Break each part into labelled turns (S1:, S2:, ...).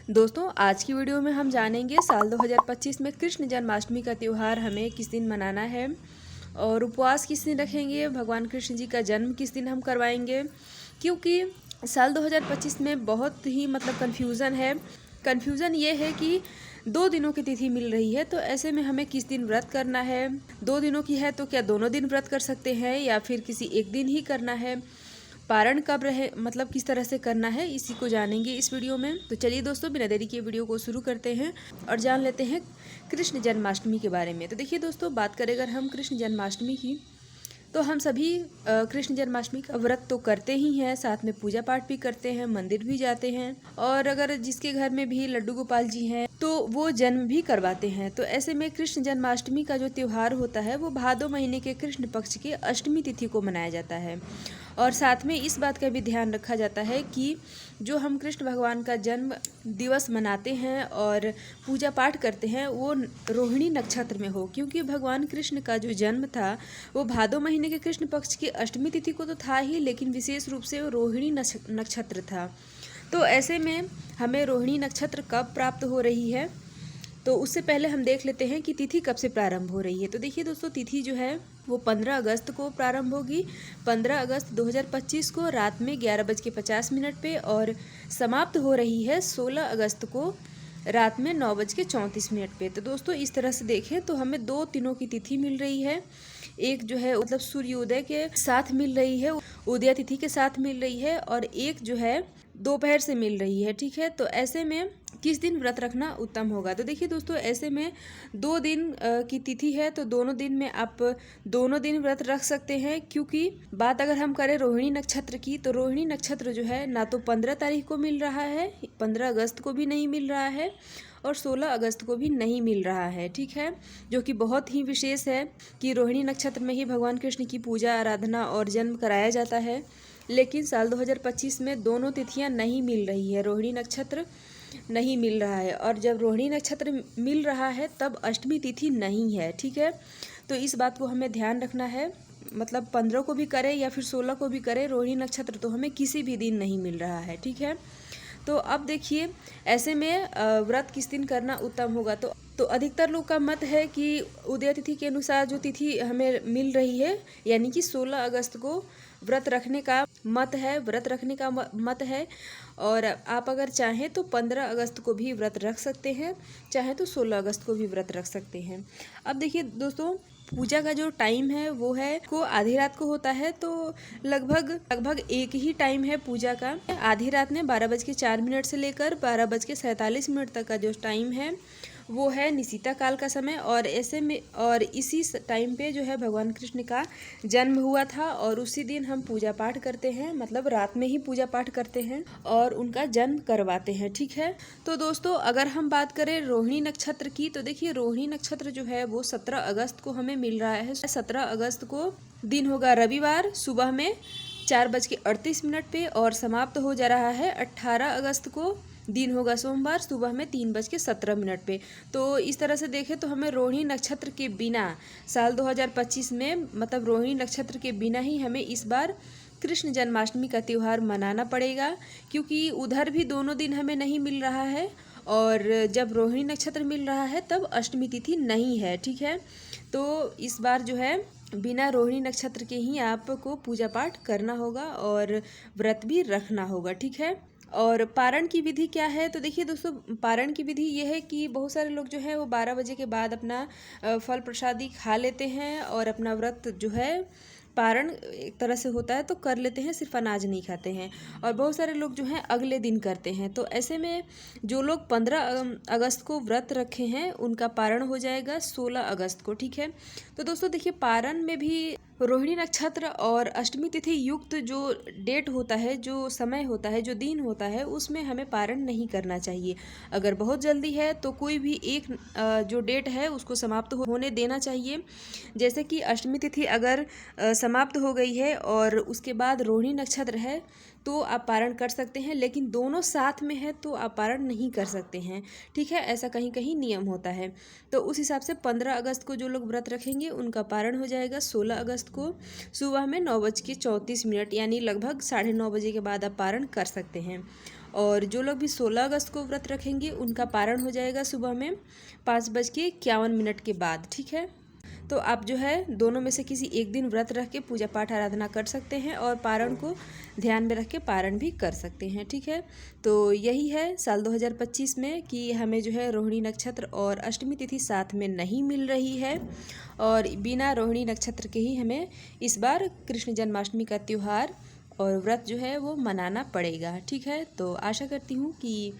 S1: दोस्तों आज की वीडियो में हम जानेंगे साल 2025 में कृष्ण जन्माष्टमी का त्यौहार हमें किस दिन मनाना है और उपवास किस दिन रखेंगे, भगवान कृष्ण जी का जन्म किस दिन हम करवाएंगे। क्योंकि साल 2025 में बहुत ही कन्फ्यूज़न है। कन्फ्यूज़न ये है कि 2 दिनों की तिथि मिल रही है, तो ऐसे में हमें किस दिन व्रत करना है। 2 दिनों की है तो क्या दोनों दिन व्रत कर सकते हैं या फिर किसी एक दिन ही करना है, पारण कब रहे, किस तरह से करना है, इसी को जानेंगे इस वीडियो में। तो चलिए दोस्तों बिना देरी के वीडियो को शुरू करते हैं और जान लेते हैं कृष्ण जन्माष्टमी के बारे में। तो देखिए दोस्तों, बात करें अगर हम कृष्ण जन्माष्टमी की, तो हम सभी कृष्ण जन्माष्टमी का व्रत तो करते ही हैं, साथ में पूजा पाठ भी करते हैं, मंदिर भी जाते हैं और अगर जिसके घर में भी लड्डू गोपाल जी हैं तो वो जन्म भी करवाते हैं। तो ऐसे में कृष्ण जन्माष्टमी का जो त्यौहार होता है वो भादो महीने के कृष्ण पक्ष की अष्टमी तिथि को मनाया जाता है। और साथ में इस बात का भी ध्यान रखा जाता है कि जो हम कृष्ण भगवान का जन्म दिवस मनाते हैं और पूजा पाठ करते हैं वो रोहिणी नक्षत्र में हो, क्योंकि भगवान कृष्ण का जो जन्म था वो भादो महीने के कृष्ण पक्ष की अष्टमी तिथि को तो था ही, लेकिन विशेष रूप से वो रोहिणी नक्षत्र था। तो ऐसे में हमें रोहिणी नक्षत्र कब प्राप्त हो रही है, तो उससे पहले हम देख लेते हैं कि तिथि कब से प्रारंभ हो रही है। तो देखिए दोस्तों, तिथि जो है वो 15 अगस्त को प्रारंभ होगी। 15 अगस्त 2025 को रात में 11:50 पे और समाप्त हो रही है 16 अगस्त को रात में 9:34 पे। तो दोस्तों इस तरह से देखें तो हमें 2 दिनों की तिथि मिल रही है। एक जो है सूर्योदय के साथ मिल रही है, उदय तिथि के साथ मिल रही है, और एक जो है दोपहर से मिल रही है। ठीक है, तो ऐसे में किस दिन व्रत रखना उत्तम होगा। तो देखिए दोस्तों, ऐसे में 2 दिन की तिथि है तो दोनों दिन में आप दोनों दिन व्रत रख सकते हैं। क्योंकि बात अगर हम करें रोहिणी नक्षत्र की, तो रोहिणी नक्षत्र जो है ना तो 15 तारीख को मिल रहा है, 15 अगस्त को भी नहीं मिल रहा है और 16 अगस्त को भी नहीं मिल रहा है। ठीक है, जो कि बहुत ही विशेष है कि रोहिणी नक्षत्र में ही भगवान कृष्ण की पूजा आराधना और जन्म कराया जाता है। लेकिन साल 2025 में दोनों तिथियां नहीं मिल रही है, रोहिणी नक्षत्र नहीं मिल रहा है और जब रोहिणी नक्षत्र मिल रहा है तब अष्टमी तिथि नहीं है। ठीक है, तो इस बात को हमें ध्यान रखना है। 15 को भी करें या फिर 16 को भी करें, रोहिणी नक्षत्र तो हमें किसी भी दिन नहीं मिल रहा है। ठीक है, तो अब देखिए ऐसे में व्रत किस दिन करना उत्तम होगा। तो अधिकतर लोग का मत है कि उदय तिथि के अनुसार जो तिथि हमें मिल रही है यानी कि 16 अगस्त को व्रत रखने का मत है। और आप अगर चाहें तो 15 अगस्त को भी व्रत रख सकते हैं, चाहे तो 16 अगस्त को भी व्रत रख सकते हैं। अब देखिए दोस्तों, पूजा का जो टाइम है वो है को आधी रात को होता है, तो लगभग एक ही टाइम है पूजा का। आधी रात में 12:04 से लेकर 12:47 तक का जो टाइम है वो है निशिता काल का समय। और ऐसे में और इसी टाइम पे जो है भगवान कृष्ण का जन्म हुआ था और उसी दिन हम पूजा पाठ करते हैं, रात में ही पूजा पाठ करते हैं और उनका जन्म करवाते हैं। ठीक है, तो दोस्तों अगर हम बात करें रोहिणी नक्षत्र की, तो देखिए रोहिणी नक्षत्र जो है वो 17 अगस्त को हमें मिल रहा है। 17 अगस्त को दिन होगा रविवार, सुबह में 4:38 पे और समाप्त हो जा रहा है 18 अगस्त को दिन होगा सोमवार, सुबह में 3:17 पे। तो इस तरह से देखें तो हमें रोहिणी नक्षत्र के बिना साल 2025 में रोहिणी नक्षत्र के बिना ही हमें इस बार कृष्ण जन्माष्टमी का त्यौहार मनाना पड़ेगा, क्योंकि उधर भी दोनों दिन हमें नहीं मिल रहा है और जब रोहिणी नक्षत्र मिल रहा है तब अष्टमी तिथि नहीं है। ठीक है, तो इस बार जो है बिना रोहिणी नक्षत्र के ही आपको पूजा पाठ करना होगा और व्रत भी रखना होगा। ठीक है, और पारण की विधि क्या है। तो देखिए दोस्तों, पारण की विधि ये है कि बहुत सारे लोग जो है वो 12 बजे के बाद अपना फल प्रसादी खा लेते हैं और अपना व्रत जो है पारण एक तरह से होता है तो कर लेते हैं, सिर्फ अनाज नहीं खाते हैं। और बहुत सारे लोग जो हैं अगले दिन करते हैं। तो ऐसे में जो लोग 15 अगस्त को व्रत रखे हैं उनका पारण हो जाएगा 16 अगस्त को। ठीक है, तो दोस्तों देखिए, पारण में भी रोहिणी नक्षत्र और अष्टमी तिथि युक्त जो डेट होता है, जो समय होता है, जो दिन होता है, उसमें हमें पारण नहीं करना चाहिए। अगर बहुत जल्दी है तो कोई भी एक जो डेट है उसको समाप्त होने देना चाहिए। जैसे कि अष्टमी तिथि अगर समाप्त हो गई है और उसके बाद रोहिणी नक्षत्र है तो आप पारण कर सकते हैं, लेकिन दोनों साथ में है तो आप पारण नहीं कर सकते हैं। ठीक है, ऐसा कहीं कहीं नियम होता है। तो उस हिसाब से 15 अगस्त को जो लोग व्रत रखेंगे उनका पारण हो जाएगा 16 अगस्त को सुबह में 9:34 यानी लगभग 9:30 बजे के बाद आप पारण कर सकते हैं। और जो लोग भी 16 अगस्त को व्रत रखेंगे उनका पारण हो जाएगा सुबह में 5:51 के बाद। ठीक है, तो आप जो है दोनों में से किसी एक दिन व्रत रख के पूजा पाठ आराधना कर सकते हैं और पारण को ध्यान में रख के पारण भी कर सकते हैं। ठीक है, तो यही है साल 2025 में कि हमें जो है रोहिणी नक्षत्र और अष्टमी तिथि साथ में नहीं मिल रही है और बिना रोहिणी नक्षत्र के ही हमें इस बार कृष्ण जन्माष्टमी का त्यौहार और व्रत जो है वो मनाना पड़ेगा। ठीक है, तो आशा करती हूँ कि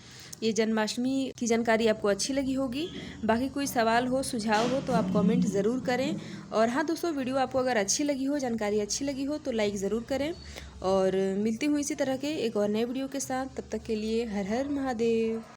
S1: ये जन्माष्टमी की जानकारी आपको अच्छी लगी होगी। बाकी कोई सवाल हो, सुझाव हो तो आप कमेंट ज़रूर करें। और हाँ दोस्तों, वीडियो आपको अगर अच्छी लगी हो, जानकारी अच्छी लगी हो तो लाइक ज़रूर करें। और मिलती हूँ इसी तरह के एक और नए वीडियो के साथ, तब तक के लिए हर हर महादेव।